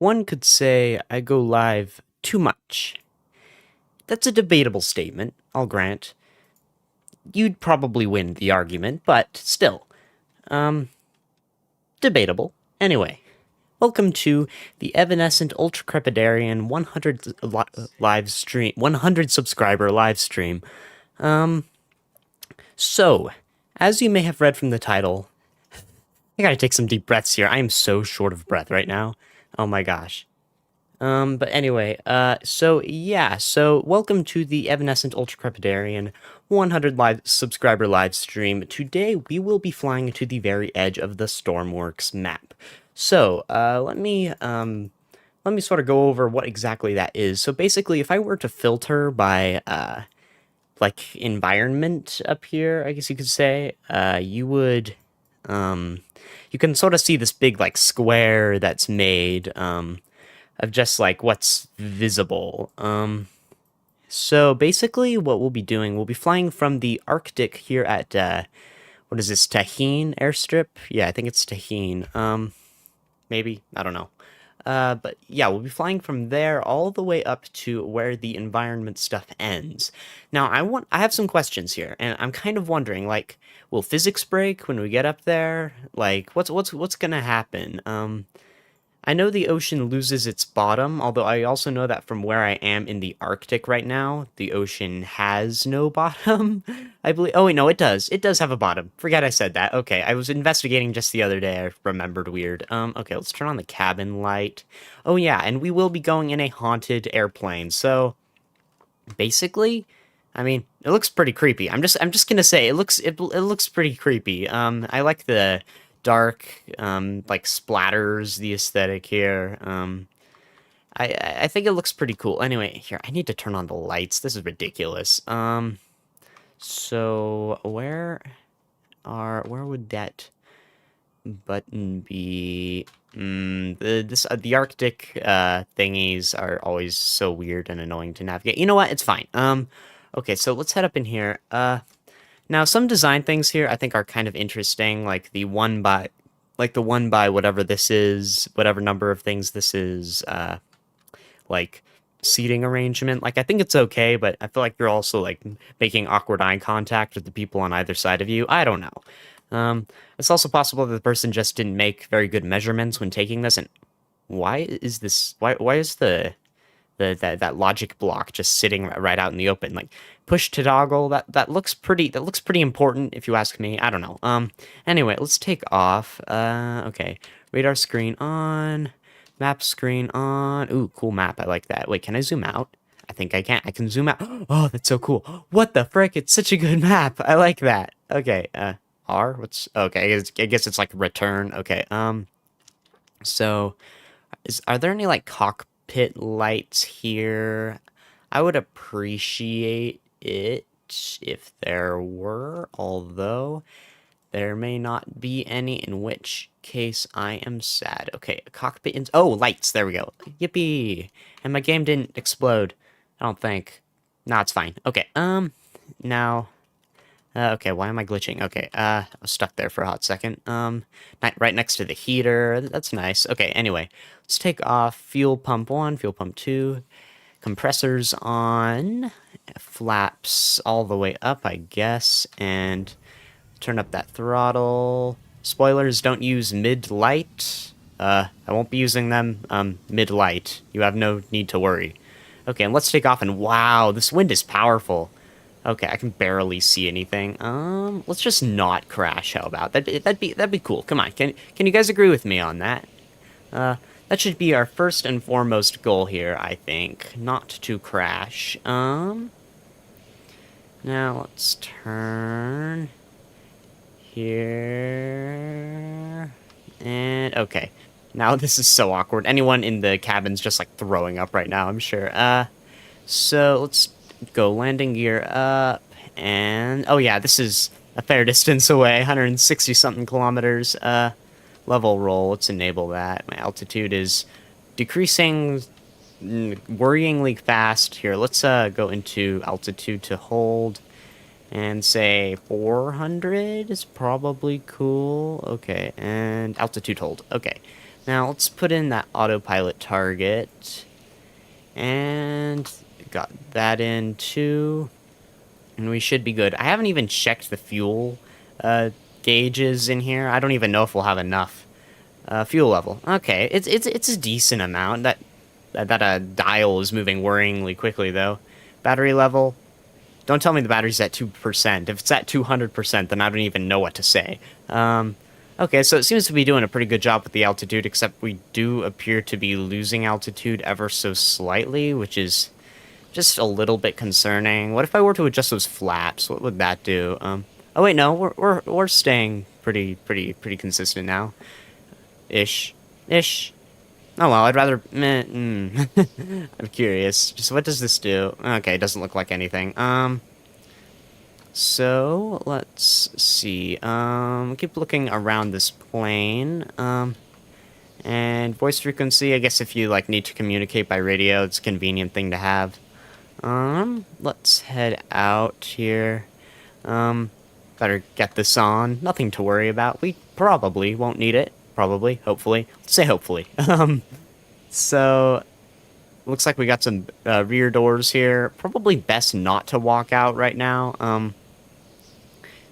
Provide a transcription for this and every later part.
One could say I go live too much. That's a debatable statement, I'll grant. You'd probably win the argument, but still, um, debatable. Anyway, welcome to the Evanescent Ultra Crepidarian 100 subscriber live stream. Um, so, as you may have read from the title, I gotta take some deep breaths here. I am so short of breath right now. Oh my gosh. But anyway, so welcome to the Evanescent Ultra Crepidarian 100 live subscriber live stream. Today we will be flying to the very edge of the Stormworks map. So, let me sort of go over what exactly that is. So basically, if I were to filter by, like, environment up here, I guess you could say, you can sort of see this big, like, square that's made, of just like what's visible. So basically, what we'll be doing, we'll be flying from the Arctic here at what is this, Tahine airstrip? Yeah, I think it's Tahine. Maybe, I don't know. But yeah, we'll be flying from there all the way up to where the environment stuff ends. Now, I have some questions here, and I'm kind of wondering, like, will physics break when we get up there? Like, what's gonna happen? I know the ocean loses its bottom, although I also know that from where I am in the Arctic right now, the ocean has no bottom. I believe. Oh wait, no, it does. It does have a bottom. Forget I said that. Okay, I was investigating just the other day. I remembered weird. Okay, let's turn on the cabin light. Oh yeah, and we will be going in a haunted airplane. So basically, I mean, it looks pretty creepy. I'm just gonna say it looks pretty creepy. I like the dark, like splatters, the aesthetic here. I think it looks pretty cool. Anyway, here I need to turn on the lights. This is ridiculous. So where would that button be? The Arctic thingies are always so weird and annoying to navigate. You know what? It's fine. Okay, so let's head up in here. Now some design things here I think are kind of interesting, like the one by whatever this is, whatever number of things this is, like seating arrangement. Like I think it's okay, but I feel like you're also like making awkward eye contact with the people on either side of you. I don't know. It's also possible that the person just didn't make very good measurements when taking this. And why is this? Why is that logic block just sitting right out in the open? Like push to toggle. That looks pretty. That looks pretty important if you ask me. I don't know. Anyway, let's take off. Okay. Radar screen on. Map screen on. Ooh, cool map. I like that. Wait, can I zoom out? I think I can. I can zoom out. Oh, that's so cool. What the frick? It's such a good map. I like that. Okay. R. What's okay? I guess it's like return. Okay. So, are there any like cockpit lights here? I would appreciate it if there were, although there may not be any, in which case I am sad. Okay, cockpit oh, lights, there we go. Yippee! And my game didn't explode, I don't think. No, it's fine. Okay, now okay, why am I glitching? Okay, I was stuck there for a hot second. Right next to the heater. That's nice. Okay, anyway, let's take off fuel pump 1, fuel pump 2, compressors on, flaps all the way up, I guess, and turn up that throttle. Spoilers, don't use mid-light. I won't be using them, mid-light. You have no need to worry. Okay, and let's take off, and wow, this wind is powerful. Okay, I can barely see anything. Let's just not crash. How about that? That'd be cool. Come on, can you guys agree with me on that? That should be our first and foremost goal here, I think, not to crash. Now let's turn here, and okay. Now this is so awkward. Anyone in the cabin's just like throwing up right now, I'm sure. So let's go landing gear up, and oh yeah, this is a fair distance away, 160 something kilometers. Level roll, let's enable that. My altitude is decreasing worryingly fast. Here, let's go into altitude to hold, and say 400 is probably cool. Okay, and altitude hold. Okay, Now, let's put in that autopilot target. And got that in, too. And we should be good. I haven't even checked the fuel gauges in here. I don't even know if we'll have enough. Fuel level. Okay, it's a decent amount. That dial is moving worryingly quickly, though. Battery level. Don't tell me the battery's at 2%. If it's at 200%, then I don't even know what to say. Okay, so it seems to be doing a pretty good job with the altitude, except we do appear to be losing altitude ever so slightly, which is just a little bit concerning. What if I were to adjust those flaps? What would that do? Oh wait, no, we're staying pretty consistent now. Ish. Oh well, I'd rather. I'm curious. Just what does this do? Okay, it doesn't look like anything. So let's see. Keep looking around this plane. And voice frequency. I guess if you like need to communicate by radio, it's a convenient thing to have. Let's head out here. Better get this on. Nothing to worry about. We probably won't need it. Probably, hopefully. Let's say hopefully. So looks like we got some rear doors here. Probably best not to walk out right now.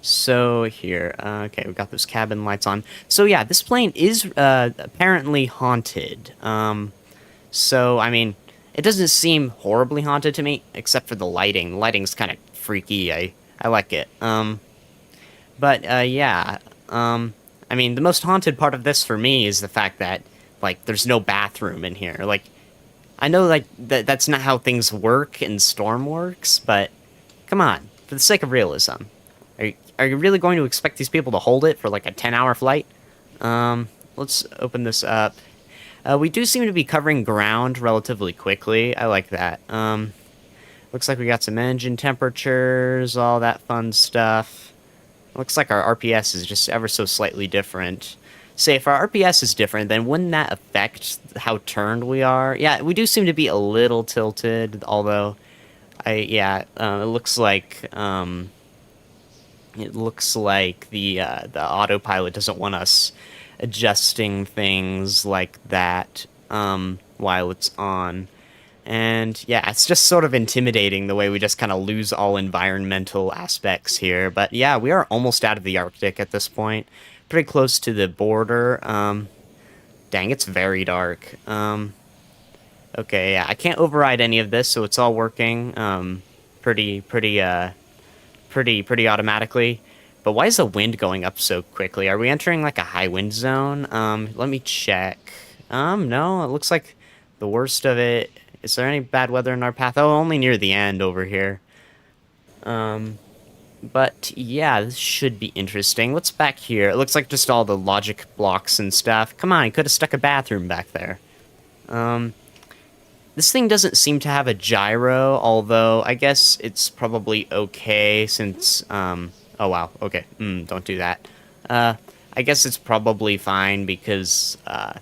So here, okay, we got those cabin lights on. So yeah, this plane is apparently haunted. So I mean, it doesn't seem horribly haunted to me, except for the lighting. The lighting's kind of freaky. I like it. But yeah. I mean, the most haunted part of this for me is the fact that like there's no bathroom in here. Like, I know like that's not how things work in Stormworks, but come on, for the sake of realism. Are you really going to expect these people to hold it for like a 10-hour flight? Let's open this up. We do seem to be covering ground relatively quickly. I like that. Looks like we got some engine temperatures, all that fun stuff. Looks like our RPS is just ever so slightly different. Say, if our RPS is different, then wouldn't that affect how turned we are? Yeah, we do seem to be a little tilted, although, it looks like, the autopilot doesn't want us adjusting things like that, while it's on. And yeah, it's just sort of intimidating the way we just kind of lose all environmental aspects here. But yeah, we are almost out of the Arctic at this point. Pretty close to the border. Dang, it's very dark. Okay, yeah, I can't override any of this, so it's all working pretty automatically. But why is the wind going up so quickly? Are we entering like a high wind zone? Let me check. No, it looks like the worst of it. Is there any bad weather in our path? Oh, only near the end over here. But yeah, this should be interesting. What's back here? It looks like just all the logic blocks and stuff. Come on, you could have stuck a bathroom back there. This thing doesn't seem to have a gyro, although I guess it's probably okay since, oh wow, okay, don't do that. I guess it's probably fine because, the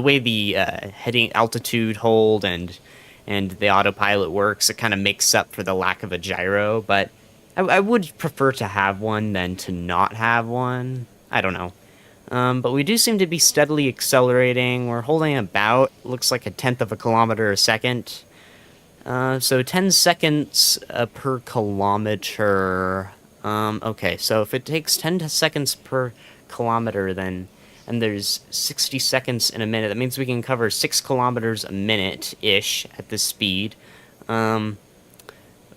way the heading altitude hold and the autopilot works, it kind of makes up for the lack of a gyro. But I would prefer to have one than to not have one. I don't know. But we do seem to be steadily accelerating. We're holding about, looks like 1/10 of a kilometer a second. So 10 seconds per kilometer. Okay, so if it takes 10 seconds per kilometer, then and there's 60 seconds in a minute. That means we can cover 6 kilometers a minute-ish at this speed,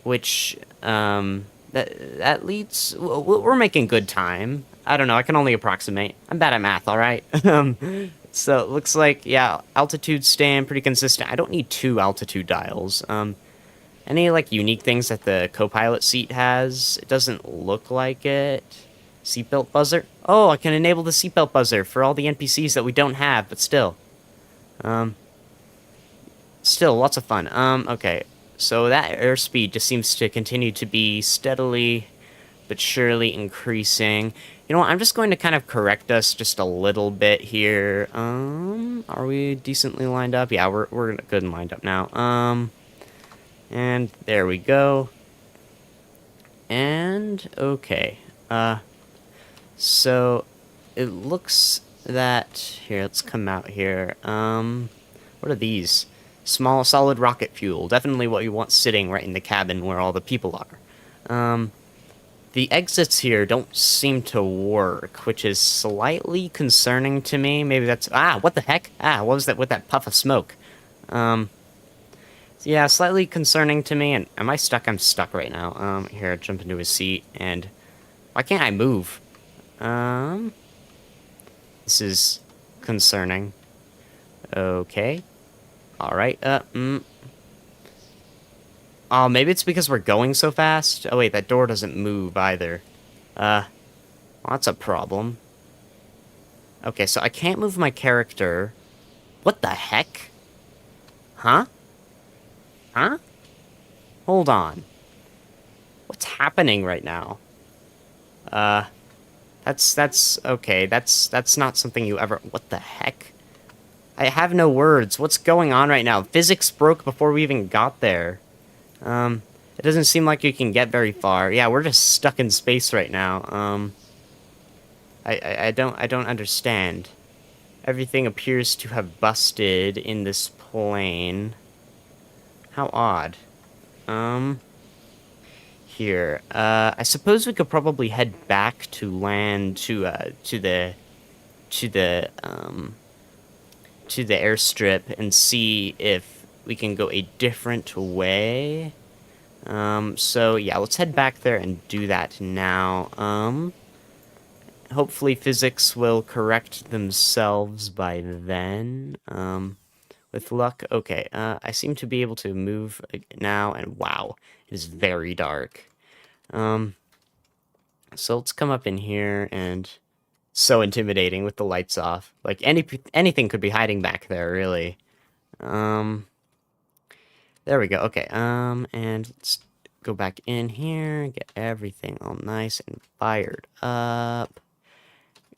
which, that leads... We're making good time. I don't know, I can only approximate. I'm bad at math, alright? So it looks like, yeah, altitude's staying pretty consistent. I don't need 2 altitude dials. Any, like, unique things that the co-pilot seat has? It doesn't look like it. Seatbelt buzzer? Oh, I can enable the seatbelt buzzer for all the NPCs that we don't have, but still. Still, lots of fun. Okay. So that airspeed just seems to continue to be steadily but surely increasing. You know what, I'm just going to kind of correct us just a little bit here. Are we decently lined up? Yeah, we're good and lined up now. And there we go. And, okay. So, it looks that... Here, let's come out here. What are these? Small solid rocket fuel. Definitely what you want sitting right in the cabin where all the people are. The exits here don't seem to work, which is slightly concerning to me. Maybe that's... Ah, what the heck? Ah, what was that with that puff of smoke? Yeah, slightly concerning to me. And am I stuck? I'm stuck right now. Here, jump into a seat. And why can't I move? This is concerning. Okay. Alright, Oh, maybe it's because we're going so fast? Oh, wait, that door doesn't move either. Well, that's a problem. Okay, so I can't move my character. What the heck? Huh? Huh? Hold on. What's happening right now? Okay. That's not something you ever... What the heck? I have no words. What's going on right now? Physics broke before we even got there. It doesn't seem like you can get very far. Yeah, we're just stuck in space right now. I don't understand. Everything appears to have busted in this plane. How odd. Here. I suppose we could probably head back to land to the airstrip and see if we can go a different way. So yeah, let's head back there and do that now. Hopefully physics will correct themselves by then. With luck. Okay, I seem to be able to move now, and wow, it is very dark. So let's come up in here, and so intimidating with the lights off. Like, anything could be hiding back there, really. There we go. Okay, and let's go back in here, get everything all nice and fired up.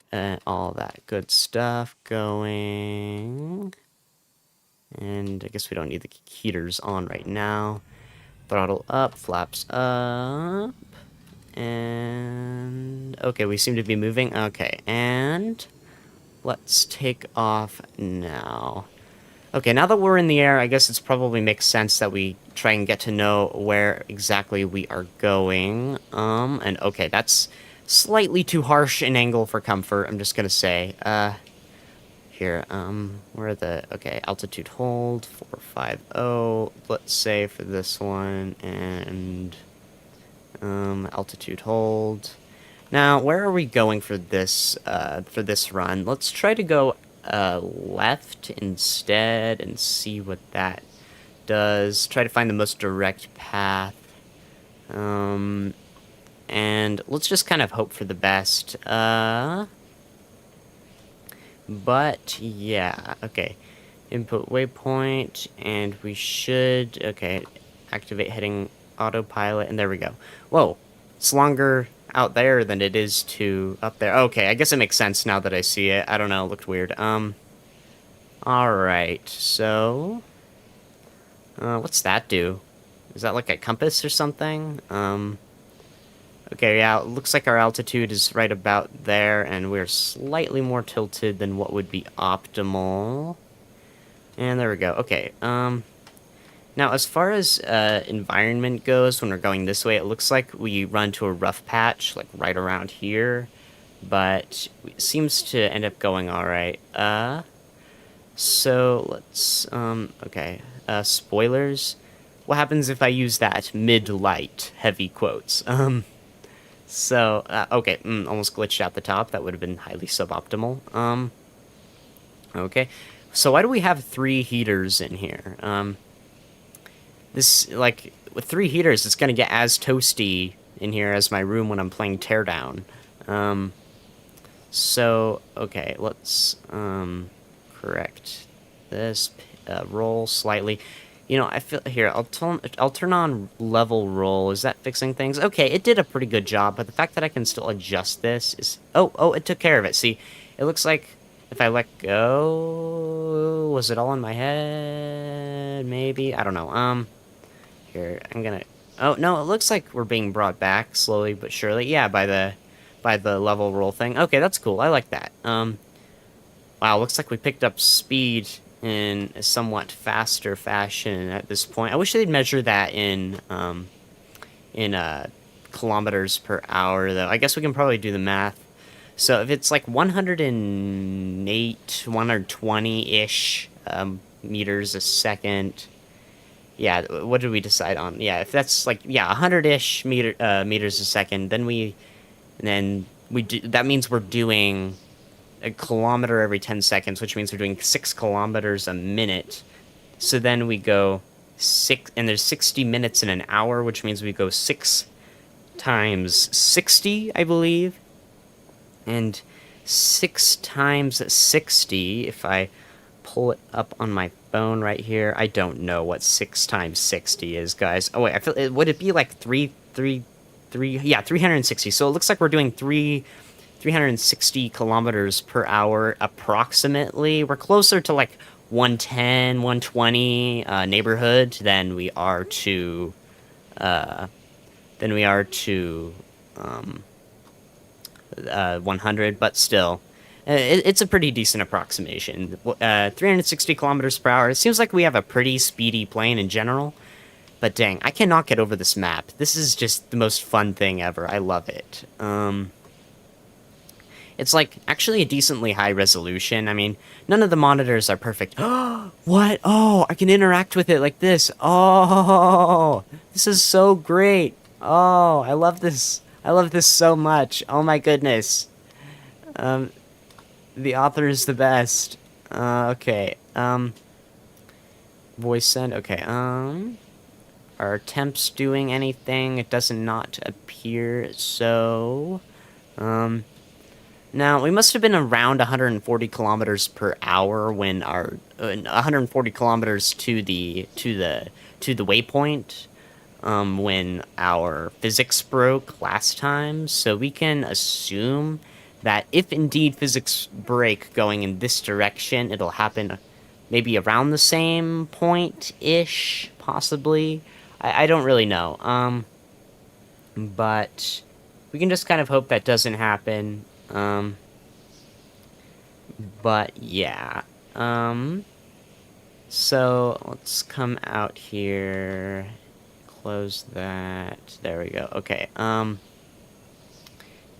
And all that good stuff going. And I guess we don't need the heaters on right now. Throttle up, flaps up. And... okay, we seem to be moving. Okay, and... let's take off now. Okay, now that we're in the air, I guess it's probably makes sense that we try and get to know where exactly we are going. And okay, that's slightly too harsh an angle for comfort, I'm just gonna say. Here, where are the... okay, altitude hold, 450, let's say for this one, and... altitude hold. Now, where are we going for this run? Let's try to go, left instead and see what that does. Try to find the most direct path. And let's just kind of hope for the best. But, yeah, okay. Input waypoint, and we should... okay, activate heading autopilot, and there we go. Whoa, it's longer out there than it is to up there. Okay, I guess it makes sense now that I see it. I don't know, it looked weird. Alright, so... what's that do? Is that like a compass or something? Okay, yeah, it looks like our altitude is right about there, and we're slightly more tilted than what would be optimal. And there we go. Okay, now as far as environment goes, when we're going this way, it looks like we run to a rough patch, like right around here, but it seems to end up going alright. So let's, okay, spoilers. What happens if I use that mid-light, heavy quotes? So, okay, almost glitched out the top. That would have been highly suboptimal. Okay. So why do we have 3 heaters in here? This, like, with 3 heaters, it's gonna get as toasty in here as my room when I'm playing Teardown. So, okay, let's, correct this, roll slightly. You know, I feel... here, I'll turn on level roll. Is that fixing things? Okay, it did a pretty good job, but the fact that I can still adjust this is... oh, it took care of it. See, it looks like if I let go... was it all in my head? Maybe? I don't know. Here, I'm gonna... oh, no, it looks like we're being brought back slowly but surely. Yeah, by the level roll thing. Okay, that's cool. I like that. Wow, looks like we picked up speed in a somewhat faster fashion at this point. I wish they'd measure that in kilometers per hour, though. I guess we can probably do the math. So if it's like 108, 120-ish meters a second, yeah, what did we decide on? Yeah, if that's like, yeah, 100-ish meters a second, then we do, that means we're doing a kilometer every 10 seconds, which means we're doing 6 kilometers a minute. So then we go six, and there's 60 minutes in an hour, which means we go 6 times 60, I believe. And 6 times 60, if I pull it up on my phone right here, I don't know what 6 times 60 is, guys. Oh, wait, I feel, would it be like 3, yeah, 360. So it looks like we're doing 360 kilometers per hour approximately. We're closer to like 110, 120 neighborhood than we are to 100, but still, it's a pretty decent approximation. 360 kilometers per hour. It seems like we have a pretty speedy plane in general, but dang, I cannot get over this map. This is just the most fun thing ever. I love it. It's like actually a decently high resolution. I mean, none of the monitors are perfect. What? Oh, I can interact with it like this. Oh, this is so great. Oh, I love this. I love this so much. Oh my goodness. The author is the best. Okay. Voice send. Okay. Are temps doing anything? It does not appear so. Now, we must have been around 140 kilometers per hour when our 140 kilometers to the waypoint when our physics broke last time. So we can assume that if indeed physics break going in this direction, it'll happen maybe around the same point-ish, possibly. I don't really know. But we can just kind of hope that doesn't happen. But yeah. So let's come out here. Close that. There we go. Okay.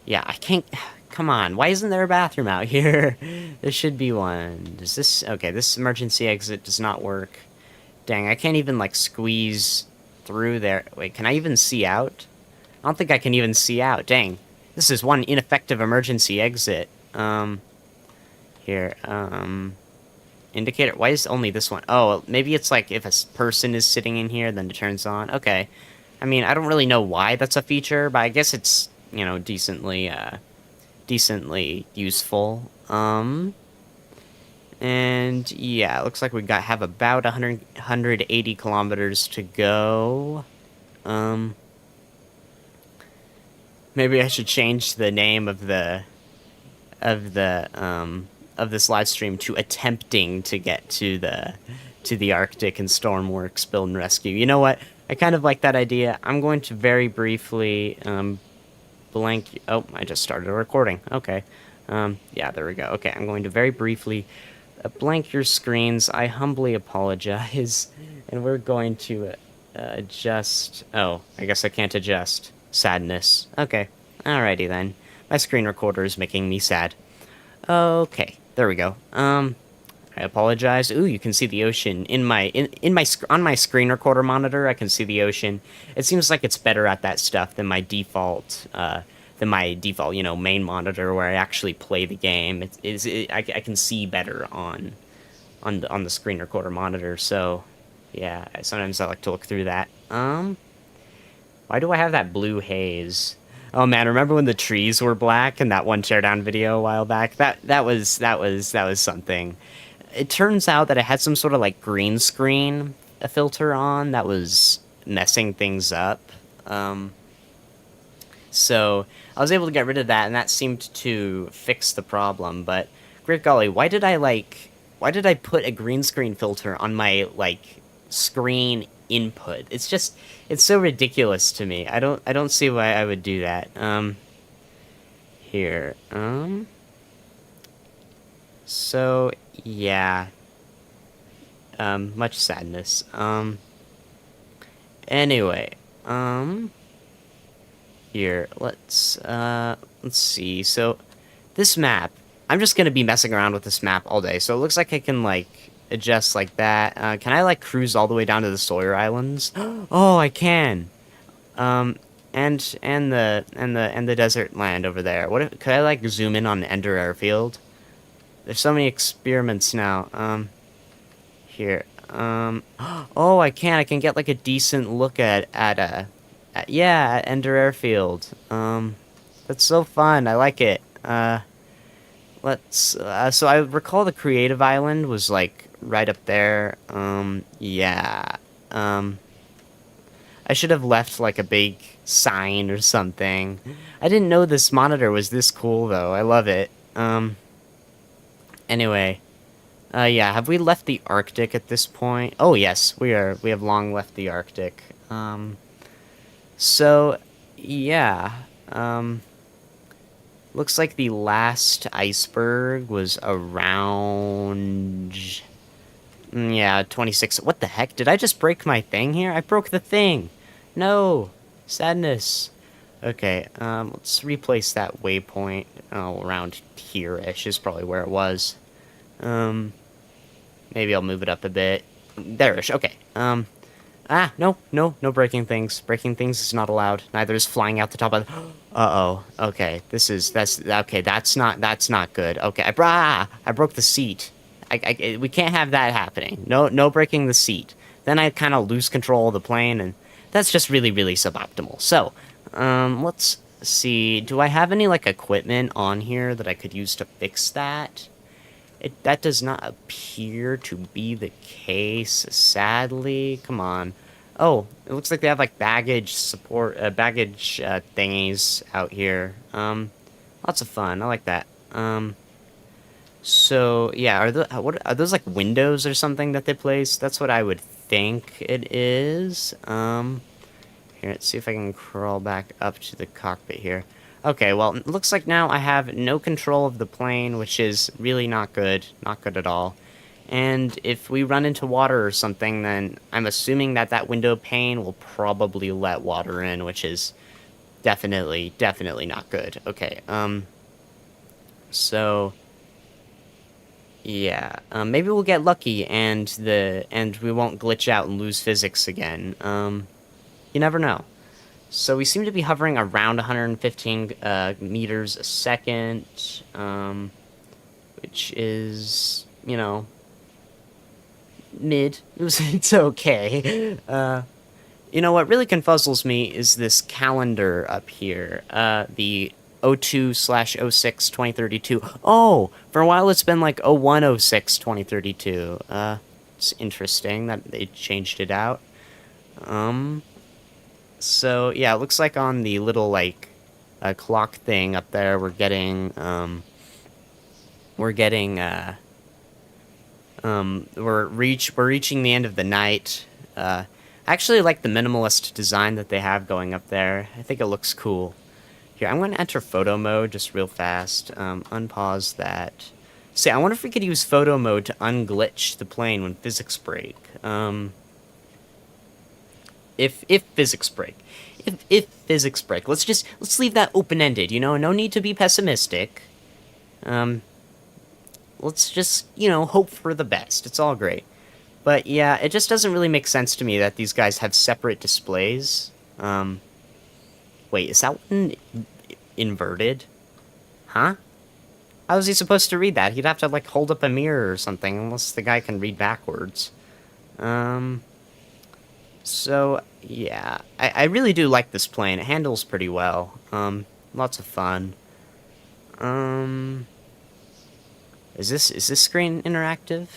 Yeah, I can't. Come on. Why isn't there a bathroom out here? There should be one. Does this? Okay, this emergency exit does not work. Dang, I can't even like squeeze through there. Wait, can I even see out? I don't think I can even see out. Dang. This is one ineffective emergency exit. Here, indicator. Why is only this one? Oh, maybe it's like if a person is sitting in here, then it turns on. Okay. I mean, I don't really know why that's a feature, but I guess it's, you know, decently useful. And yeah, it looks like have about 180 kilometers to go. Maybe I should change the name of this live stream to attempting to get to the Arctic and Stormworks build and rescue. You know what? I kind of like that idea. I'm going to very briefly blank. Oh, I just started a recording. Okay. Yeah, there we go. Okay, I'm going to very briefly blank your screens. I humbly apologize, and we're going to adjust. Oh, I guess I can't adjust. Sadness. Okay. Alrighty then. My screen recorder is making me sad. Okay. There we go. I apologize. Ooh, you can see the ocean on my screen recorder monitor. I can see the ocean. It seems like it's better at that stuff than my default, you know, main monitor where I actually play the game. I can see better on the screen recorder monitor. So, yeah. Sometimes I like to look through that. Why do I have that blue haze? Oh man, remember when the trees were black in that one teardown video a while back? That was something. It turns out that it had some sort of like green screen filter on that was messing things up. So I was able to get rid of that, and that seemed to fix the problem. But great golly, why did I put a green screen filter on my like screen input? It's so ridiculous to me. I don't see why I would do that. Here. So, yeah. Much sadness. Anyway, here, let's see. So, this map, I'm just gonna be messing around with this map all day. So it looks like I can, like, adjust like that. Can I, like, cruise all the way down to the Sawyer Islands? Oh, I can. Um, and the desert land over there. What if, could I, like, zoom in on Ender Airfield? There's so many experiments now. Here. Oh, I can. I can get like a decent look at Ender Airfield. That's so fun. I like it. So I recall the Creative Island was like right up there. Yeah. Um, I should have left like a big sign or something. I didn't know this monitor was this cool though. I love it. Anyway. Yeah, have we left the Arctic at this point? Oh, yes, we are. We have long left the Arctic. So, yeah. Um, Looks like the last iceberg was around... yeah, 26... What the heck? Did I just break my thing here? I broke the thing! No! Sadness. Okay, let's replace that waypoint. Oh, around here-ish is probably where it was. Maybe I'll move it up a bit. There-ish, okay. No breaking things. Breaking things is not allowed. Neither is flying out the top of the... Uh-oh. Okay, that's not good. Okay, I broke the seat. We can't have that happening. No breaking the seat. Then I kind of lose control of the plane, and that's just really, really suboptimal. So, let's see. Do I have any, like, equipment on here that I could use to fix that? That does not appear to be the case, sadly. Come on. Oh, it looks like they have, like, baggage support, baggage, thingies out here. Lots of fun. I like that. So, yeah, are those, like, windows or something that they place? That's what I would think it is. Here, let's see if I can crawl back up to the cockpit here. Okay, well, it looks like now I have no control of the plane, which is really not good. Not good at all. And if we run into water or something, then I'm assuming that that window pane will probably let water in, which is definitely not good. Okay, so... yeah, maybe we'll get lucky and we won't glitch out and lose physics again. You never know. So we seem to be hovering around 115 meters a second, which is, you know, mid. It's okay. You know, what really confuzzles me is this calendar up here, the 02/06 2032. Oh, for a while it's been like 01/06 2032. It's interesting that they changed it out. So, yeah, it looks like on the little, like, clock thing up there, we're getting, we're reaching the end of the night. I actually like the minimalist design that they have going up there. I think it looks cool. Here, I'm going to enter photo mode just real fast. Unpause that. See, I wonder if we could use photo mode to unglitch the plane when physics break. If physics break. If physics break. Let's leave that open-ended, you know? No need to be pessimistic. Let's just, you know, hope for the best. It's all great. But yeah, it just doesn't really make sense to me that these guys have separate displays. Wait, is that one inverted? Huh? How is he supposed to read that? He'd have to, like, hold up a mirror or something, unless the guy can read backwards. So, yeah. I really do like this plane. It handles pretty well. Lots of fun. Is this screen interactive?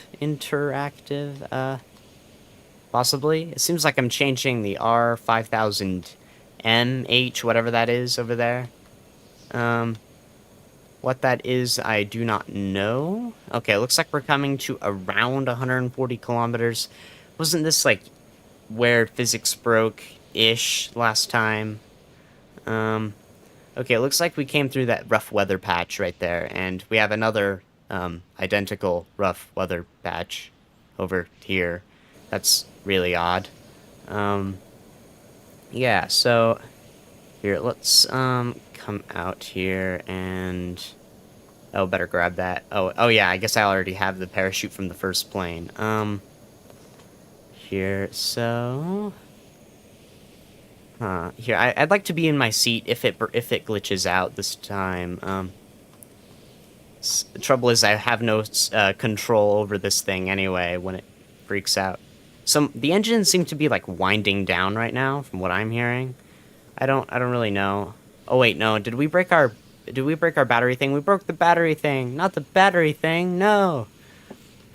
Possibly? It seems like I'm changing the R5000MH, whatever that is over there. What that is, I do not know. Okay, it looks like we're coming to around 140 kilometers. Wasn't this, like, where physics broke-ish last time? Okay, it looks like we came through that rough weather patch right there, and we have another identical rough weather patch over here. That's really odd. Um, yeah, so here, let's come out here and oh, better grab that. Oh yeah, I guess I already have the parachute from the first plane. Here, so here, I'd like to be in my seat if it glitches out this time. The trouble is I have no control over this thing anyway when it freaks out. The engines seem to be like winding down right now from what I'm hearing. I don't really know. Oh wait, no. Did we break our battery thing? We broke the battery thing. Not the battery thing. No.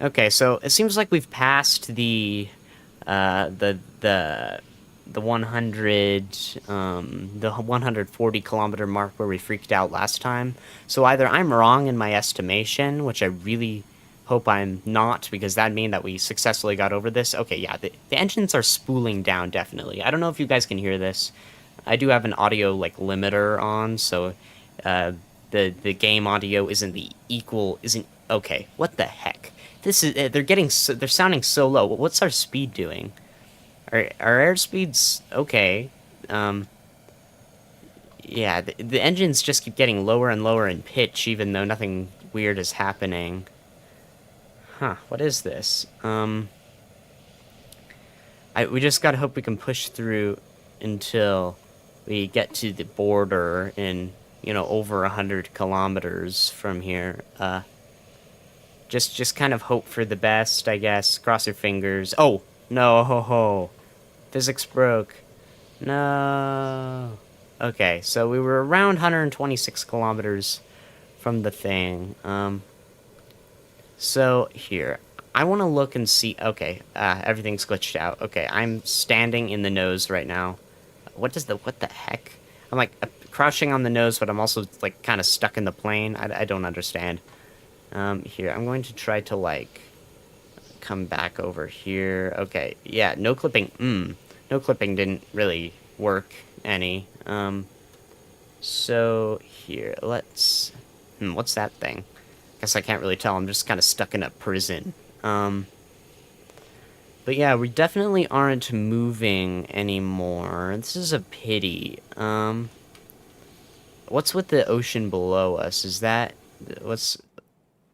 Okay, so it seems like we've passed uh the the the 140 kilometer mark where we freaked out last time. So either I'm wrong in my estimation, which I really hope I'm not, because that'd mean that we successfully got over this. Okay, yeah, the engines are spooling down, definitely. I don't know if you guys can hear this. I do have an audio, like, limiter on, so, uh, the game audio isn't, okay, what the heck? They're sounding so low. What's our speed doing? Our airspeed's okay. Um, yeah, the engines just keep getting lower and lower in pitch, even though nothing weird is happening. Huh, what is this? We just gotta hope we can push through until we get to the border in, over 100 kilometers from here. Just kind of hope for the best, I guess. Cross your fingers. Oh, no, ho, ho. Physics broke. No. Okay, so we were around 126 kilometers from the thing. So here, I want to look and see. Okay, everything's glitched out. Okay, I'm standing in the nose right now. What the heck? I'm like crouching on the nose, but I'm also like kind of stuck in the plane. I don't understand. Here, I'm going to try to like come back over here. Okay, yeah, no clipping. No clipping didn't really work any. So here, what's that thing? Guess I can't really tell. I'm just kind of stuck in a prison. But yeah, we definitely aren't moving anymore. This is a pity. What's with the ocean below us? What's...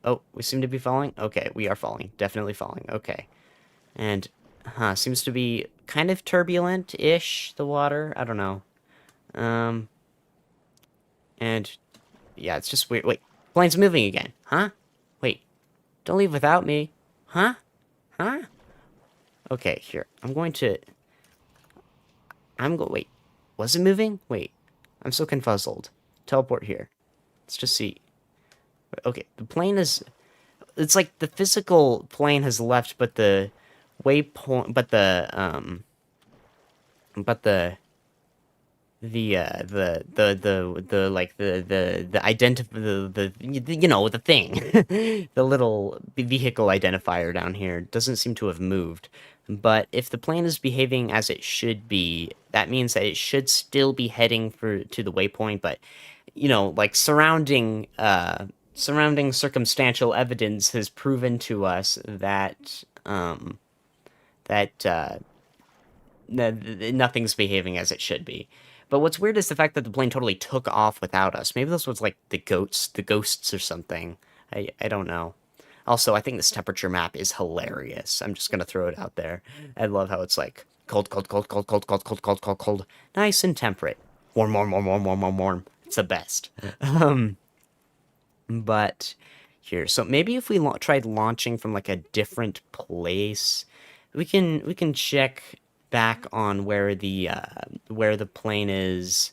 Oh, we seem to be falling? Okay, we are falling. Definitely falling. Okay. And, seems to be kind of turbulent-ish, the water. I don't know. And, yeah, it's just weird. Wait, plane's moving again. Huh? Wait, don't leave without me. Huh? Huh? Okay, here. Wait. Was it moving? Wait. I'm so confuzzled. Teleport here. Let's just see. Okay, the plane is... It's like the physical plane has left, but the waypoint... the thing, the little vehicle identifier down here doesn't seem to have moved. But if the plane is behaving as it should be, that means that it should still be heading to the waypoint. But like surrounding circumstantial evidence has proven to us that that nothing's behaving as it should be. But what's weird is the fact that the plane totally took off without us. Maybe this was like the ghosts or something. I don't know. Also, I think this temperature map is hilarious. I'm just gonna throw it out there. I love how it's like cold, cold, cold, cold, cold, cold, cold, cold, cold, cold, nice and temperate. Warm, warm, warm, warm, warm, warm, warm. It's the best. But here, so maybe if we tried launching from like a different place, we can check back on where the plane is,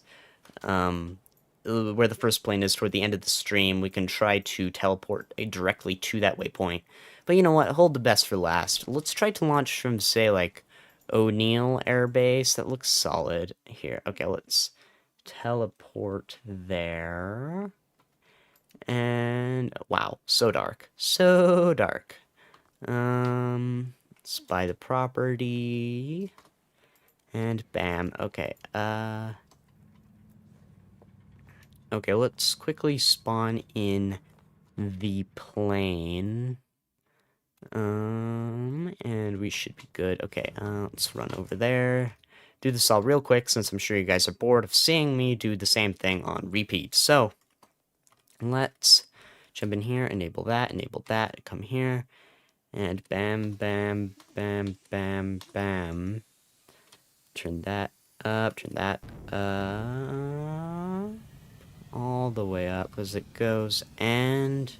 where the first plane is toward the end of the stream. We can try to teleport directly to that waypoint. But you know what? Hold the best for last. Let's try to launch from, say, like, O'Neill Air Base. That looks solid. Here, okay, let's teleport there. And, wow, so dark. So dark. Spy the property. And bam. Okay, okay, let's quickly spawn in the plane. And we should be good. Okay, let's run over there. Do this all real quick, since I'm sure you guys are bored of seeing me do the same thing on repeat. So, let's jump in here, enable that, come here, and bam, bam, bam, bam, bam. Turn that up, all the way up as it goes, and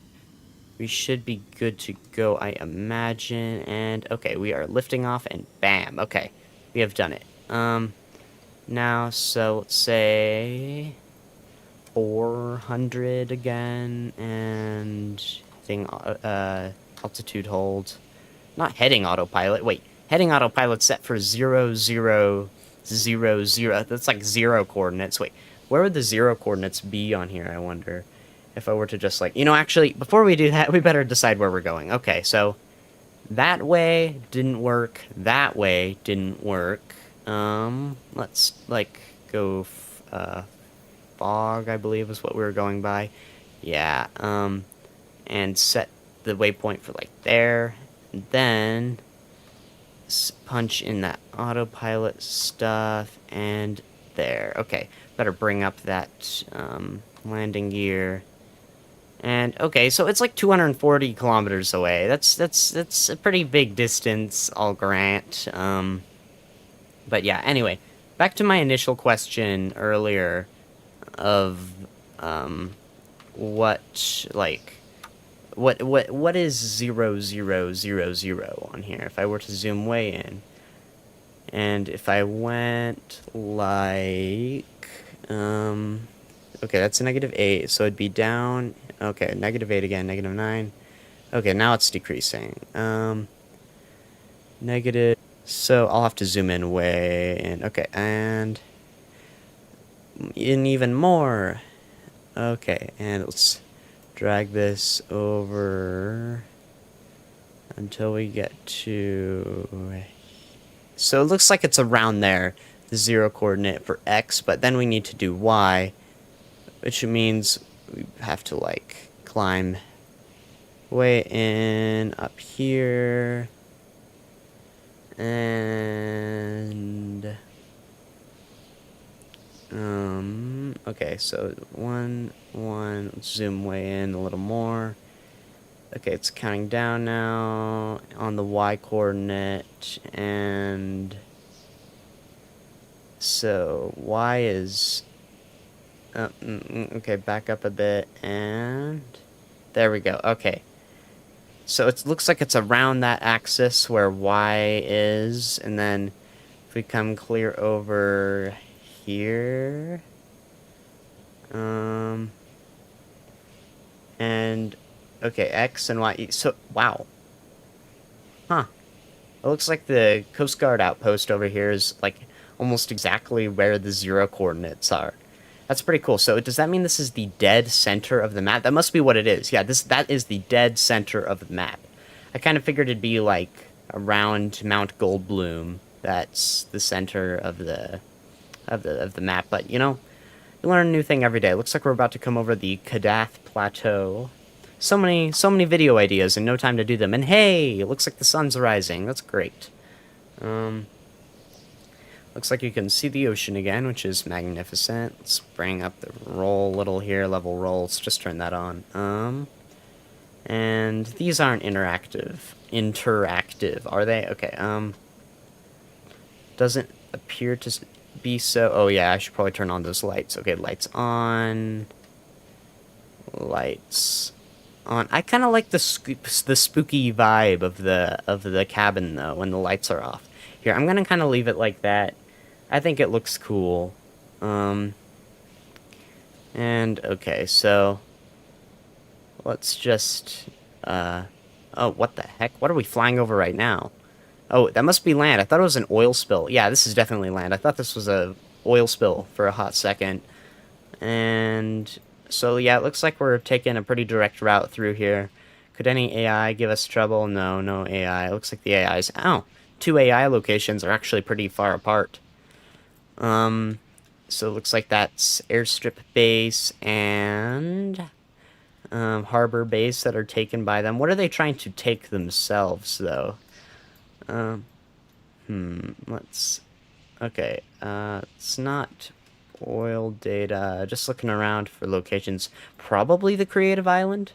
we should be good to go, I imagine. And okay, we are lifting off, and bam. Okay, we have done it. Now, so let's say 400 again, and thing, altitude hold. Not heading autopilot. Wait, heading autopilot set for 0000. That's like 0 coordinates. Wait, where would the 0 coordinates be on here, I wonder? If I were to just like, actually, before we do that, we better decide where we're going. Okay, so that way didn't work. That way didn't work. Let's like go, fog, I believe is what we were going by. Yeah, and set the waypoint for like there. And then punch in that autopilot stuff, and there. Okay, better bring up that landing gear. And okay, so it's like 240 kilometers away. That's a pretty big distance, I'll grant. But yeah, anyway, back to my initial question earlier of what is 0000 on here? If I were to zoom way in, and if I went like okay, that's a -8, so it'd be down. Okay, -8 again, -9. Okay, now it's decreasing. Negative. So I'll have to zoom in way in. Okay, and in even more. Okay, and let's drag this over until we get to. So it looks like it's around there, the 0 coordinate for X, but then we need to do Y, which means we have to like climb way in up here, and okay, so let's zoom way in a little more. Okay, it's counting down now on the Y coordinate, and so Y is okay, back up a bit, and there we go. Okay, so it looks like it's around that axis where Y is, and then if we come clear over here, and okay, X and Y. So wow, huh? It looks like the Coast Guard outpost over here is like almost exactly where the 0 coordinates are. That's pretty cool. So does that mean this is the dead center of the map? That must be what it is. Yeah, that is the dead center of the map. I kind of figured it'd be like around Mount Goldblum. That's the center of the map. But you learn a new thing every day. Looks like we're about to come over the Kadath Plateau. So many video ideas and no time to do them. And hey, it looks like the sun's rising. That's great. Looks like you can see the ocean again, which is magnificent. Let's bring up the roll little here, level roll. Let's just turn that on. And these aren't interactive, are they? Okay, doesn't appear to be so. Oh yeah, I should probably turn on those lights. Okay, lights on. Lights on. I kind of like the spooky vibe of the cabin though when the lights are off. Here, I'm gonna kind of leave it like that. I think it looks cool. And okay, so let's just oh, what the heck? What are we flying over right now? Oh, that must be land. I thought it was an oil spill. Yeah, this is definitely land. I thought this was a oil spill for a hot second. And so yeah, it looks like we're taking a pretty direct route through here. Could any AI give us trouble? No, no AI. It looks like the AI's... Oh, 2 AI locations are actually pretty far apart. So it looks like that's airstrip base, and harbor base that are taken by them. What are they trying to take themselves, though? Um, let's... Okay, it's not oil data. Just looking around for locations. Probably the Creative Island?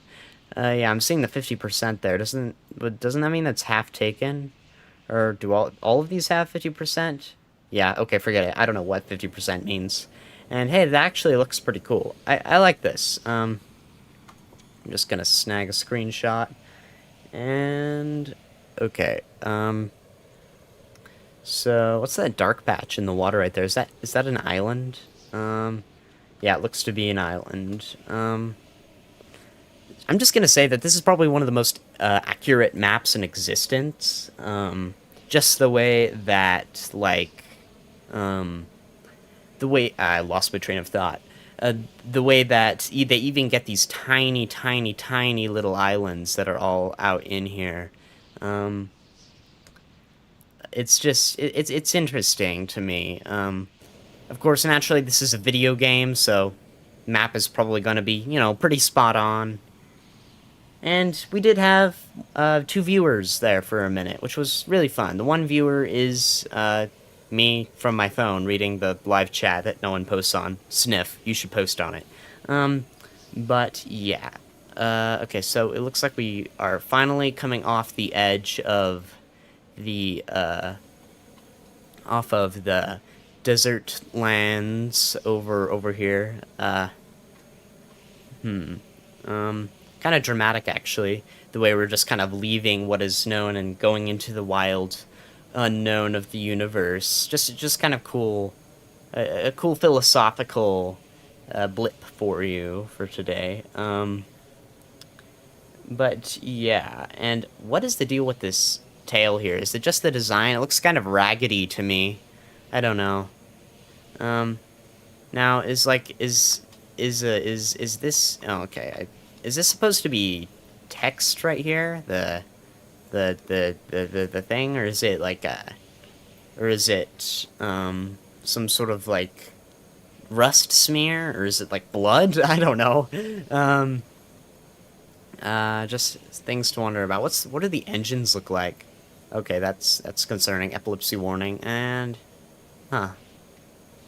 Yeah, I'm seeing the 50% there. Doesn't that mean that's half taken? Or do all of these have 50%? Yeah, okay, forget it. I don't know what 50% means. And hey, that actually looks pretty cool. I like this. I'm just gonna snag a screenshot. And okay, so what's that dark patch in the water right there? Is that an island? Yeah, it looks to be an island. I'm just gonna say that this is probably one of the most accurate maps in existence. Just the way that, like, the way I lost my train of thought. The way that they even get these tiny, tiny, tiny little islands that are all out in here. Um, it's just it's interesting to me. Of course, naturally, this is a video game, so map is probably going to be, pretty spot on. And we did have 2 viewers there for a minute, which was really fun. The one viewer is me from my phone reading the live chat that no one posts on. Sniff, you should post on it. But yeah. Okay, so it looks like we are finally coming off the edge of the desert lands over here. Kind of dramatic, actually, the way we're just kind of leaving what is known and going into the wild unknown of the universe. Just kind of cool, a cool philosophical blip for you for today. But yeah, and what is the deal with this tail here? Is it just the design? It looks kind of raggedy to me. I don't know. Now is this? Oh, okay. Is this supposed to be text right here? The thing, or is it like or is it some sort of like rust smear, or is it like blood? I don't know. Just things to wonder about. What do the engines look like? Okay, that's concerning. Epilepsy warning, and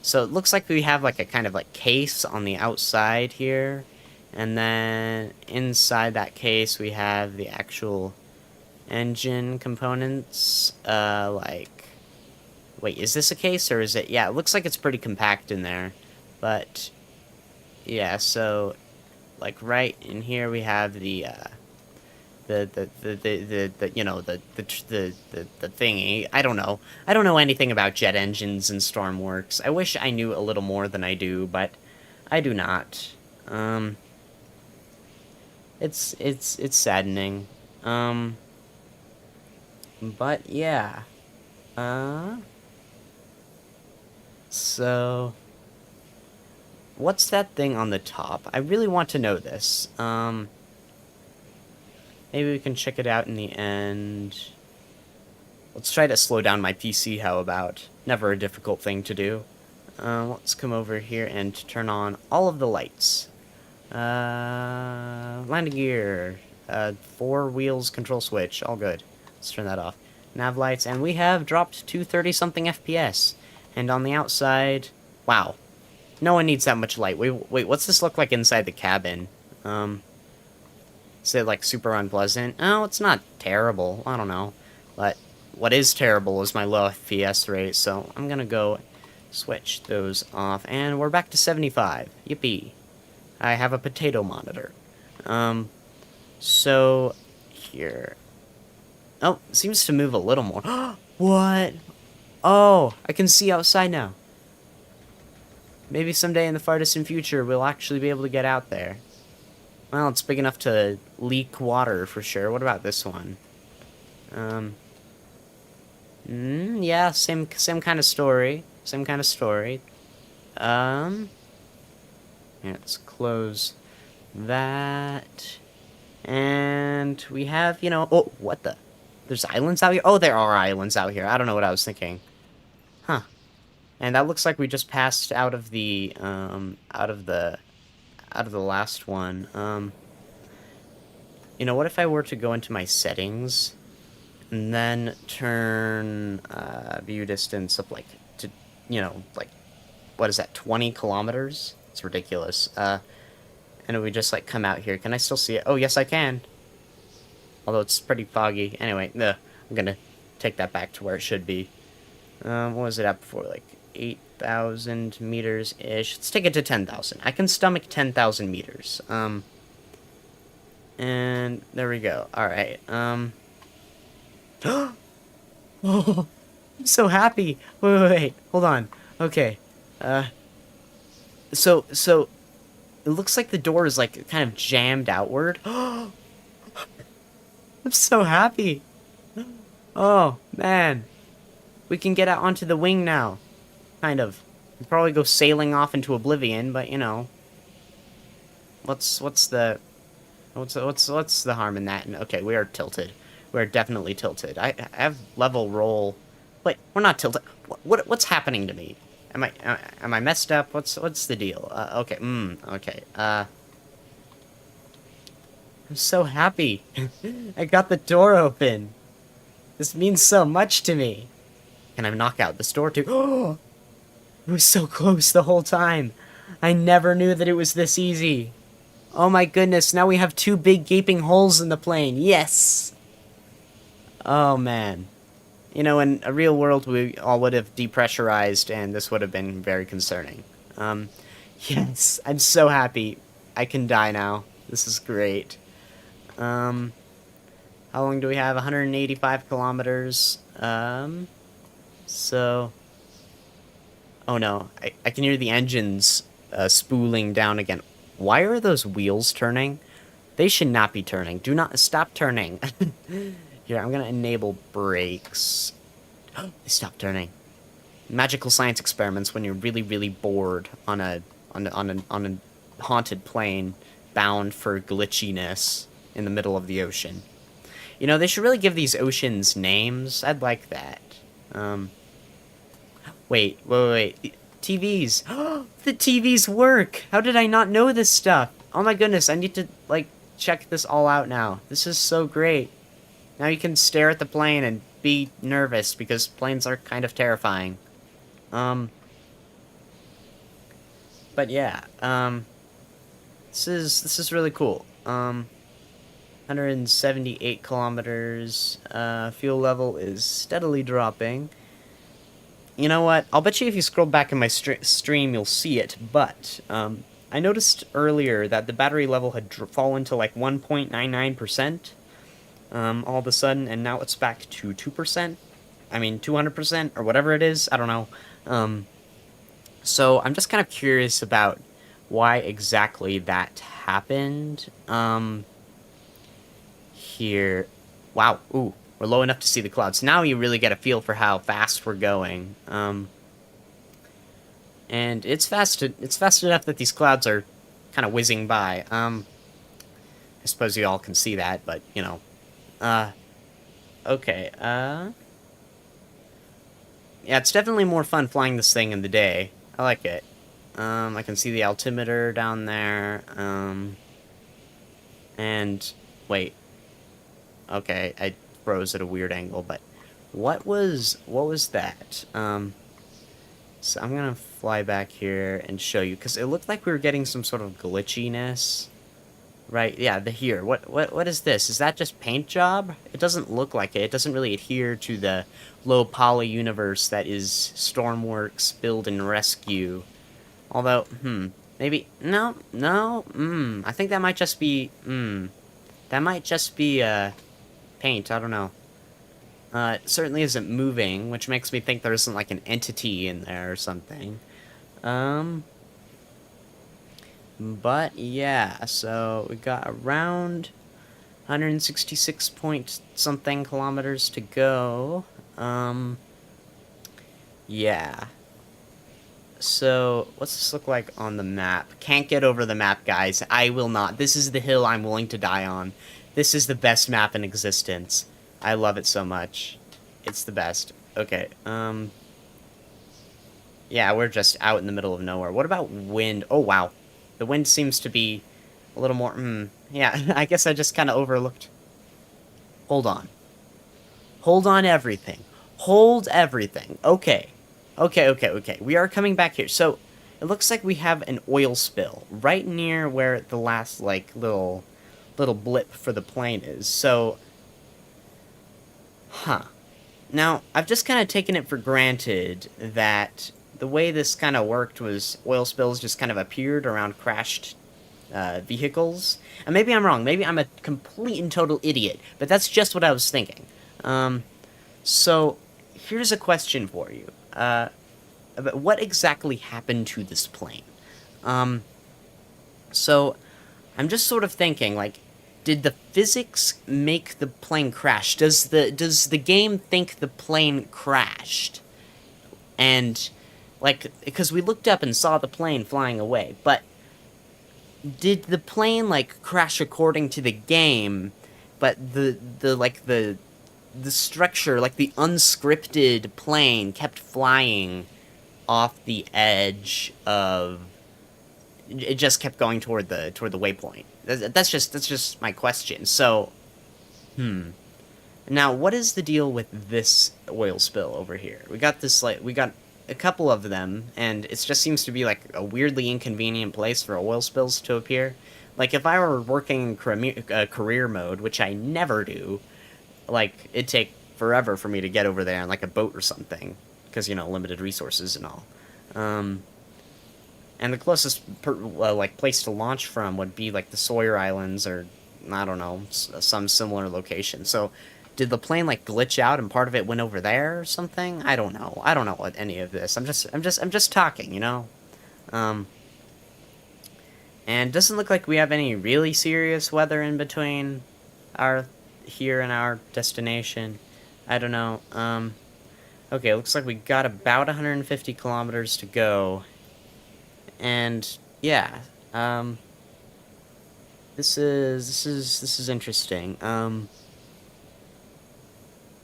so it looks like we have like a kind of like case on the outside here, and then inside that case we have the actual engine components. Wait, is this a case or is it? Yeah, it looks like it's pretty compact in there, but yeah. So, like right in here we have the thingy. I don't know. I don't know anything about jet engines and Stormworks. I wish I knew a little more than I do, but I do not. It's saddening. But yeah. So what's that thing on the top? I really want to know this. Maybe we can check it out in the end. Let's try to slow down my PC, how about? Never a difficult thing to do. Let's come over here and turn on all of the lights. Landing gear. 4 wheels control switch. All good. Let's turn that off. Nav lights, and we have dropped to 30-something FPS. And on the outside... Wow. No one needs that much light. Wait, what's this look like inside the cabin? Is it, like, super unpleasant? Oh, it's not terrible. I don't know. But what is terrible is my low FPS rate, so I'm gonna go switch those off. And we're back to 75. Yippee. I have a potato monitor. So, here. Oh, it seems to move a little more. What? Oh, I can see outside now. Maybe someday in the far distant future, we'll actually be able to get out there. Well, it's big enough to leak water, for sure. What about this one? Yeah, same kind of story. Same kind of story. Yeah, let's close that. And we have, oh, what the? There's islands out here? Oh, there are islands out here. I don't know what I was thinking. Huh. And that looks like we just passed out of the last one. You know, what if I were to go into my settings and then turn view distance up like to, like what is that, 20 kilometers? It's ridiculous. And we just like come out here. Can I still see it? Oh, yes, I can. Although it's pretty foggy. Anyway, I'm gonna take that back to where it should be. What was it at before? Like 8,000 meters-ish. Let's take it to 10,000. I can stomach 10,000 meters. And there we go. Alright, Oh, I'm so happy. Wait, hold on. Okay. So, it looks like the door is, like, kind of jammed outward. I'm so happy. Oh, man. We can get out onto the wing now. Kind of. We'll probably go sailing off into oblivion, but, you know. What's the harm in that? Okay, we are tilted. We're definitely tilted. I have level roll. Wait, we're not tilted. What's happening to me? Am I messed up? What's the deal? Okay. Okay. I'm so happy. I got the door open. This means so much to me. Can I knock out this door too? Oh, it was so close the whole time. I never knew that it was this easy. Oh my goodness, now we have 2 big gaping holes in the plane. Yes! Oh man. You know, in a real world, we all would have depressurized, and this would have been very concerning. Yes, I'm so happy. I can die now. This is great. How long do we have? 185 kilometers. So... Oh no, I can hear the engines spooling down again. Why are those wheels turning? They should not be turning. Do not stop turning. Here, I'm gonna enable brakes. They stop turning. Magical science experiments when you're really, really bored on a haunted plane bound for glitchiness in the middle of the ocean. You know, they should really give these oceans names. I'd like that. Wait. TVs. The TVs work! How did I not know this stuff? Oh my goodness, I need to, like, check this all out now. This is so great. Now you can stare at the plane and be nervous, because planes are kind of terrifying. But yeah, this is really cool. 178 kilometers, fuel level is steadily dropping. You know what? I'll bet you if you scroll back in my stream, you'll see it, but, I noticed earlier that the battery level had fallen to like 1.99%, all of a sudden, and now it's back to 2%. I mean, 200%, or whatever it is, I don't know. So I'm just kind of curious about why exactly that happened. Here. Wow, ooh. We're low enough to see the clouds. Now you really get a feel for how fast we're going. And it's fast enough that these clouds are kind of whizzing by. I suppose you all can see that, but, you know. Okay, yeah, it's definitely more fun flying this thing in the day. I like it. I can see the altimeter down there, and, wait. Okay, I froze at a weird angle, but what was that? So I'm gonna fly back here and show you, because it looked like we were getting some sort of glitchiness. Right, yeah, here. What is this? Is that just paint job? It doesn't look like it. It doesn't really adhere to the low poly universe that is Stormworks Build and Rescue. Although, maybe, no, I think that might just be, paint, I don't know. It certainly isn't moving, which makes me think there isn't, like, an entity in there or something. But, yeah, so we got around 166 point something kilometers to go. Yeah. So, what's this look like on the map? Can't get over the map, guys. I will not. This is the hill I'm willing to die on. This is the best map in existence. I love it so much. It's the best. Okay, yeah, we're just out in the middle of nowhere. What about wind? Oh, wow. The wind seems to be A little more, yeah, I guess I just kind of overlooked. Hold on. Hold on everything. Hold everything. Okay. Okay. We are coming back here. So, it looks like we have an oil spill right near where the last, like, little blip for the plane is. So, huh. Now, I've just kind of taken it for granted that the way this kind of worked was oil spills just kind of appeared around crashed vehicles. And maybe I'm wrong. Maybe I'm a complete and total idiot. But that's just what I was thinking. So, here's a question for you. About what exactly happened to this plane? So, I'm just sort of thinking, like, did the physics make the plane crash? Does the game think the plane crashed? And, like, because we looked up and saw the plane flying away, but did the plane, like, crash according to the game, but the structure, like the unscripted plane, kept flying off the edge of. It just kept going toward the waypoint. That's just my question. So, now what is the deal with this oil spill over here? We got a couple of them, and it just seems to be like a weirdly inconvenient place for oil spills to appear. Like if I were working in career mode, which I never do, like it'd take forever for me to get over there on like a boat or something, because limited resources and all. And the closest like place to launch from would be like the Sawyer Islands or I don't know some similar location. So did the plane like glitch out and part of it went over there or something? I don't know. I don't know what any of this. I'm just talking, Um, and doesn't look like we have any really serious weather in between our here and our destination. I don't know. Okay, looks like we got about 150 kilometers to go. And yeah, this is interesting.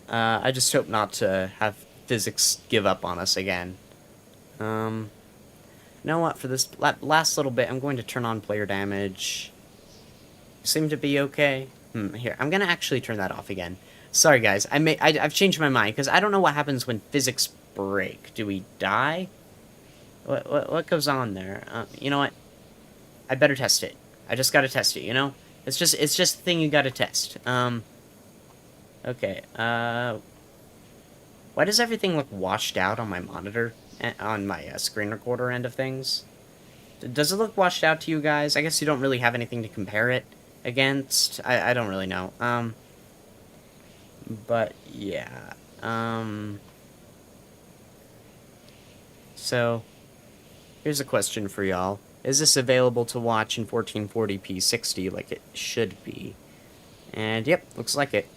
I just hope not to have physics give up on us again. You know what? For this last little bit, I'm going to turn on player damage. Seem to be okay. Here, I'm gonna actually turn that off again. Sorry, guys. I've changed my mind because I don't know what happens when physics break. Do we die? What goes on there? You know what? I better test it. I just gotta test it. It's just the thing you gotta test. Okay. Why does everything look washed out on my monitor, on my screen recorder end of things? Does it look washed out to you guys? I guess you don't really have anything to compare it against. I don't really know. But yeah. So. Here's a question for y'all. Is this available to watch in 1440p 60 like it should be? And yep, looks like it.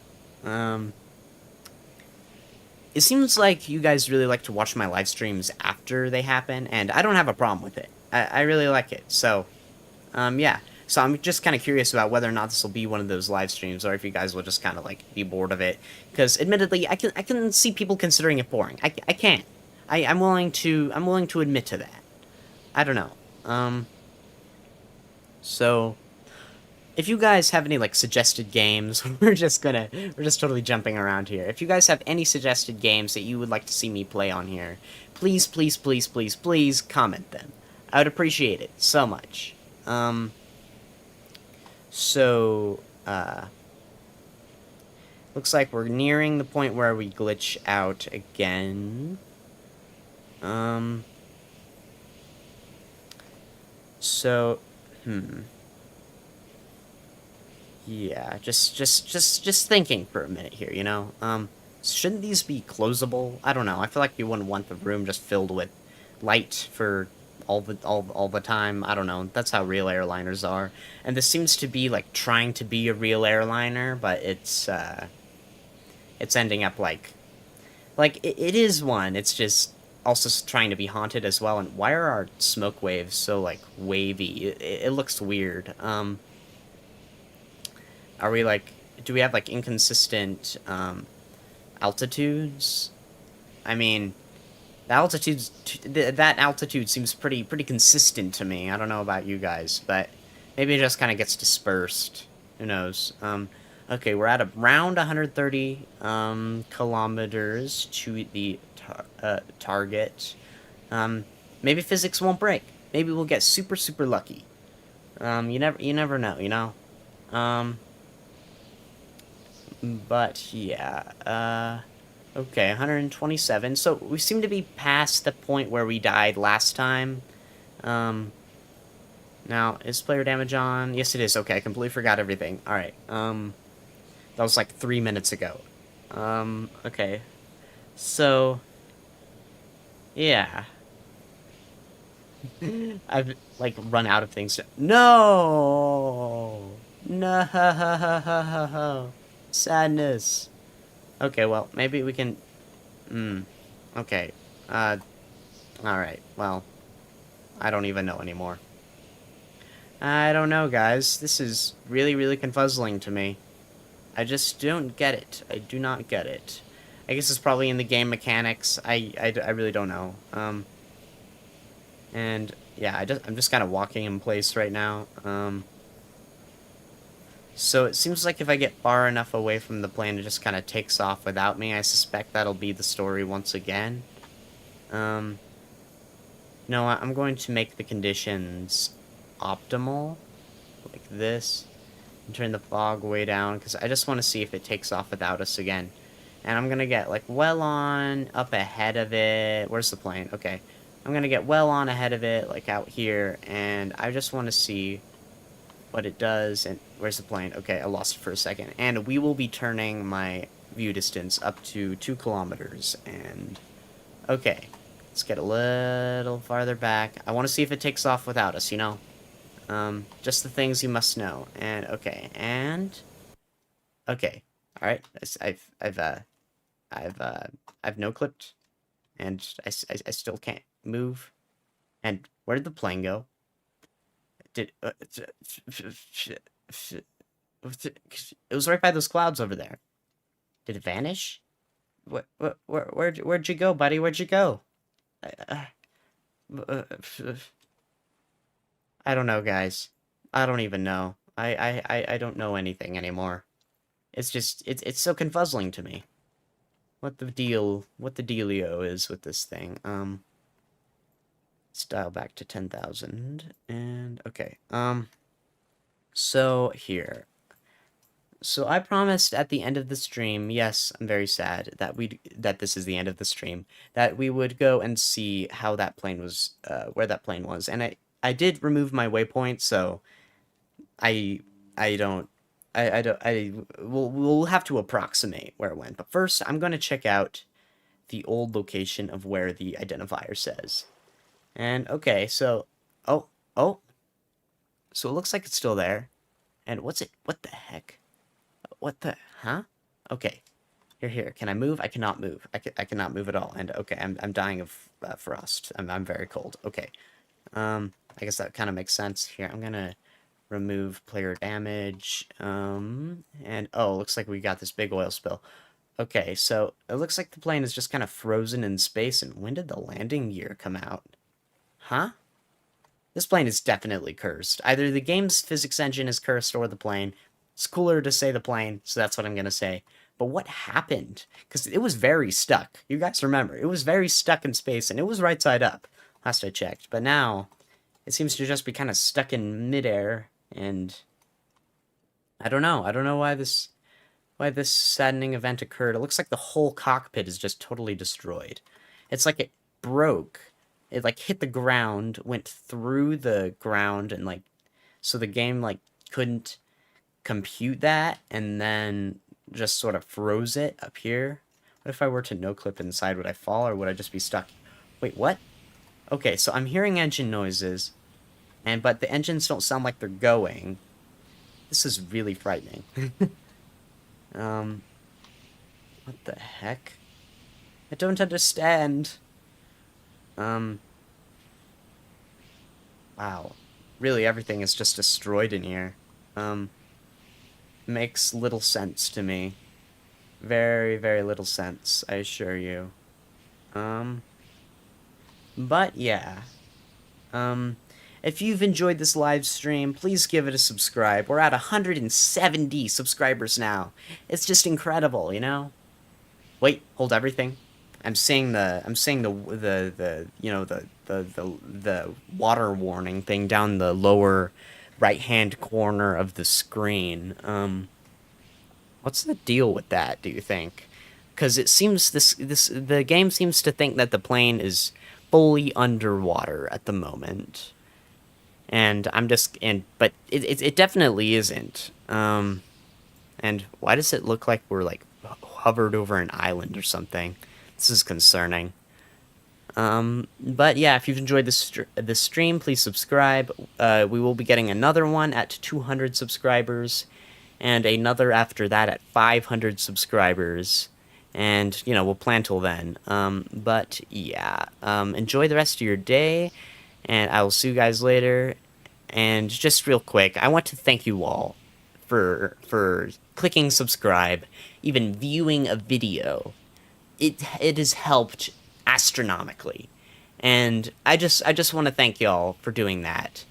It seems like you guys really like to watch my live streams after they happen, and I don't have a problem with it. I really like it. So, yeah. So I'm just kind of curious about whether or not this will be one of those live streams, or if you guys will just kind of like be bored of it. Because admittedly, I can see people considering it boring. I can't. I'm willing to admit to that. I don't know. So, if you guys have any, like, suggested games, we're just totally jumping around here. If you guys have any suggested games that you would like to see me play on here, please comment them. I would appreciate it so much. So, looks like we're nearing the point where we glitch out again. So, yeah, just thinking for a minute here, shouldn't these be closable? I don't know. I feel like you wouldn't want the room just filled with light for all the time. I don't know. That's how real airliners are. And this seems to be like trying to be a real airliner, but it's ending up like it is one. It's just also trying to be haunted as well. And why are our smoke waves so like wavy? It looks weird. Are we like, do we have like inconsistent altitudes? I mean, that altitude seems pretty consistent to me. I don't know about you guys, but Maybe it just kind of gets dispersed. Who knows? Okay, we're at around 130 kilometers to the target. Um, Maybe physics won't break. Maybe we'll get super super lucky. You never know, you know. Um, but yeah. Okay, 127. So we seem to be past the point where we died last time. Um, Now, is player damage on? Yes, it is. Okay, I completely forgot everything. Alright, that was like 3 minutes ago. Okay. So, yeah. I've, like, run out of things to... No! No! Sadness. Okay, well, maybe we can... Okay. Uh, alright, well, I don't even know anymore. I don't know, guys. This is really, really confuzzling to me. I just don't get it. I do not get it. I guess it's probably in the game mechanics. I really don't know. And yeah, I'm just kind of walking in place right now. So it seems like if I get far enough away from the plane, it just kind of takes off without me. I suspect that'll be the story once again. Um, no, I'm going to make the conditions optimal, like this, and turn the fog way down, because I just want to see if it takes off without us again. And I'm gonna get, like, well on up ahead of it. Where's the plane? Okay. I'm gonna get well on ahead of it, like, out here, and I just want to see what it does. And where's the plane? Okay, I lost it for a second. And we will be turning my view distance up to 2 kilometers, and... Okay. Let's get a little farther back. I want to see if it takes off without us, you know? Just the things you must know. And, okay, and... Okay. Alright. I've, uh, I've no clipped, and I still can't move. And where did the plane go? Did, it was right by those clouds over there. Did it vanish? Where'd you go, buddy? Where'd you go? I, I don't know, guys. I don't even know. I don't know anything anymore. It's just, it's so confuzzling to me. What the dealio is with this thing. Let's dial back to 10,000, and, okay, so, here. So, I promised at the end of the stream, yes, I'm very sad that this is the end of the stream, that we would go and see how that plane was, where that plane was, and I did remove my waypoint, so, I, I don't, I don't, we'll have to approximate where it went, but first, I'm gonna check out the old location of where the identifier says. And, okay, so... Oh, oh. So it looks like it's still there. And what's it? What the heck? What the... Huh? Okay. Here. Can I move? I cannot move. I cannot move at all. And, okay, I'm dying of frost. I'm very cold. Okay. I guess that kind of makes sense. Here, I'm gonna remove player damage. And, oh, looks like we got this big oil spill. Okay, so it looks like the plane is just kind of frozen in space. And when did the landing gear come out? Huh? This plane is definitely cursed. Either the game's physics engine is cursed or the plane. It's cooler to say the plane, so that's what I'm going to say. But what happened? Because it was very stuck. You guys remember, it was very stuck in space, and it was right side up, last I checked. But now, it seems to just be kind of stuck in midair, and I don't know. I don't know why this saddening event occurred. It looks like the whole cockpit is just totally destroyed. It's like it broke. It, like, hit the ground, went through the ground, and, like, so the game, like, couldn't compute that, and then just sort of froze it up here. What if I were to no-clip inside? Would I fall, or would I just be stuck? Wait, what? Okay, so I'm hearing engine noises, but the engines don't sound like they're going. This is really frightening. What the heck? I don't understand. Wow. Really, everything is just destroyed in here. Makes little sense to me. Very, very little sense, I assure you. But yeah. If you've enjoyed this live stream, please give it a subscribe. We're at 170 subscribers now. It's just incredible, you know? Wait, hold everything. I'm seeing the the water warning thing down the lower right-hand corner of the screen. What's the deal with that, do you think? Because it seems the game seems to think that the plane is fully underwater at the moment. And I'm just but it definitely isn't. And why does it look like we're like hovered over an island or something? This is concerning. But yeah, if you've enjoyed this stream, please subscribe. We will be getting another one at 200 subscribers, and another after that at 500 subscribers. And, you know, we'll plan till then. But yeah, enjoy the rest of your day, and I will see you guys later. And just real quick, I want to thank you all for clicking subscribe, even viewing a video. It has helped astronomically, and I just want to thank y'all for doing that,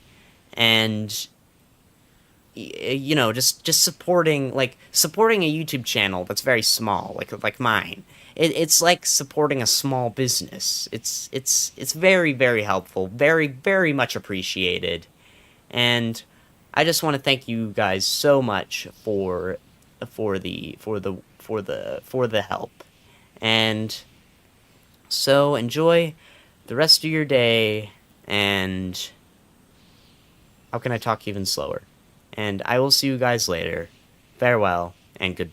and you know, just supporting a YouTube channel that's very small, like mine. It's like supporting a small business. It's very, very helpful, very, very much appreciated, and I just want to thank you guys so much for the help. And so enjoy the rest of your day, and how can I talk even slower? And I will see you guys later. Farewell and goodbye.